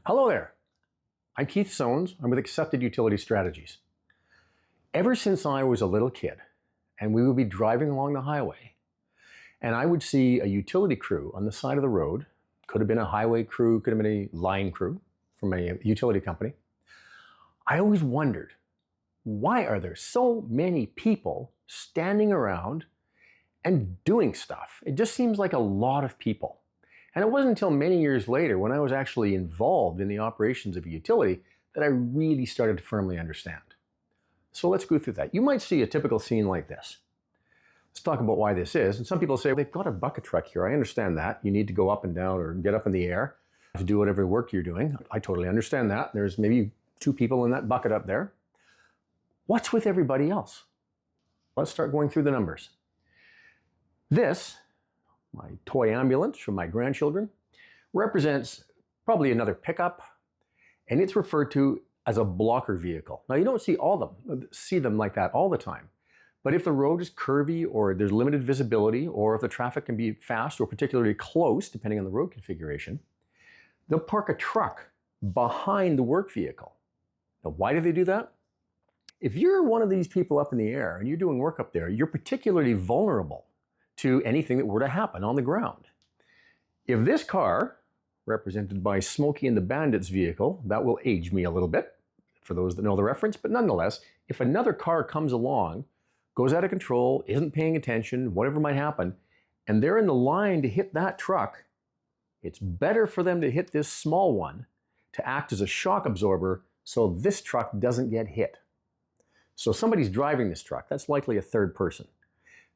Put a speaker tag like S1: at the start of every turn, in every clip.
S1: Hello there. I'm Keith Soanes. I'm with Accepted Utility Strategies. Ever since I was a little kid, and we would be driving along the highway, and I would see a utility crew on the side of the road, could have been a highway crew, could have been a line crew from a utility company, I always wondered, why are there so many people standing around and doing stuff? It just seems like a lot of people. And it wasn't until many years later, when I was actually involved in the operations of a utility, that I really started to firmly understand. So let's go through that. You might see a typical scene like this. Let's talk about why this is. And some people say, they've got a bucket truck here. I understand that. You need to go up and down or get up in the air to do whatever work you're doing. I totally understand that. There's maybe 2 people in that bucket up there. What's with everybody else? Let's start going through the numbers. This, my toy ambulance from my grandchildren, represents probably another pickup, and it's referred to as a blocker vehicle. Now, you don't see them like that all the time, but if the road is curvy or there's limited visibility, or if the traffic can be fast or particularly close, depending on the road configuration, they'll park a truck behind the work vehicle. Now, why do they do that? If you're one of these people up in the air and you're doing work up there, you're particularly vulnerable to anything that were to happen on the ground. If this car, represented by Smokey and the Bandit's vehicle, that will age me a little bit, for those that know the reference, but nonetheless, if another car comes along, goes out of control, isn't paying attention, whatever might happen, and they're in the line to hit that truck, it's better for them to hit this small one to act as a shock absorber so this truck doesn't get hit. So somebody's driving this truck. That's likely a third person.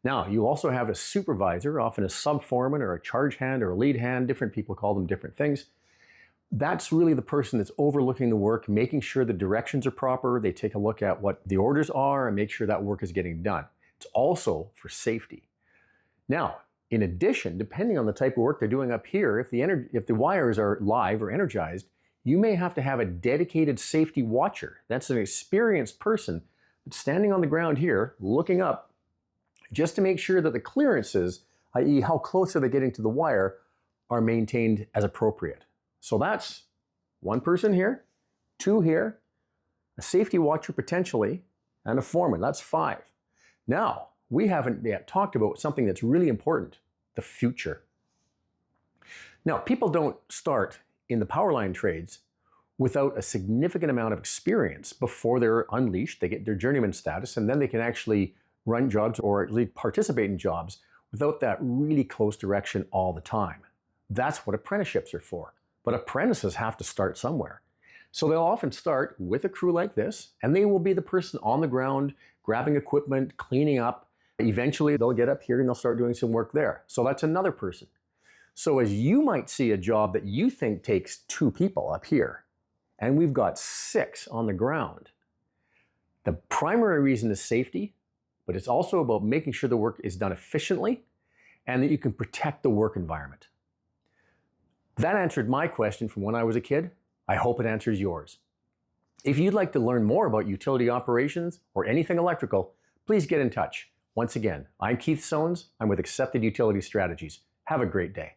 S1: Now, you also have a supervisor, often a sub-foreman or a charge hand or a lead hand. Different people call them different things. That's really the person that's overlooking the work, making sure the directions are proper. They take a look at what the orders are and make sure that work is getting done. It's also for safety. Now, in addition, depending on the type of work they're doing up here, if the wires are live or energized, you may have to have a dedicated safety watcher. That's an experienced person that's standing on the ground here, looking up, just to make sure that the clearances, i.e. how close are they getting to the wire, are maintained as appropriate. So that's 1 person here, 2 here, a safety watcher potentially, and a foreman. That's 5. Now, we haven't yet talked about something that's really important, the future. Now, people don't start in the power line trades without a significant amount of experience before they're unleashed. They get their journeyman status, and then they can actually run jobs or at least participate in jobs without that really close direction all the time. That's what apprenticeships are for. But apprentices have to start somewhere. So they'll often start with a crew like this, and they will be the person on the ground, grabbing equipment, cleaning up. Eventually they'll get up here and they'll start doing some work there. So that's another person. So as you might see a job that you think takes 2 people up here, and we've got 6 on the ground, the primary reason is safety, but it's also about making sure the work is done efficiently and that you can protect the work environment. That answered my question from when I was a kid. I hope it answers yours. If you'd like to learn more about utility operations or anything electrical, please get in touch. Once again, I'm Keith Soanes. I'm with Accepted Utility Strategies. Have a great day.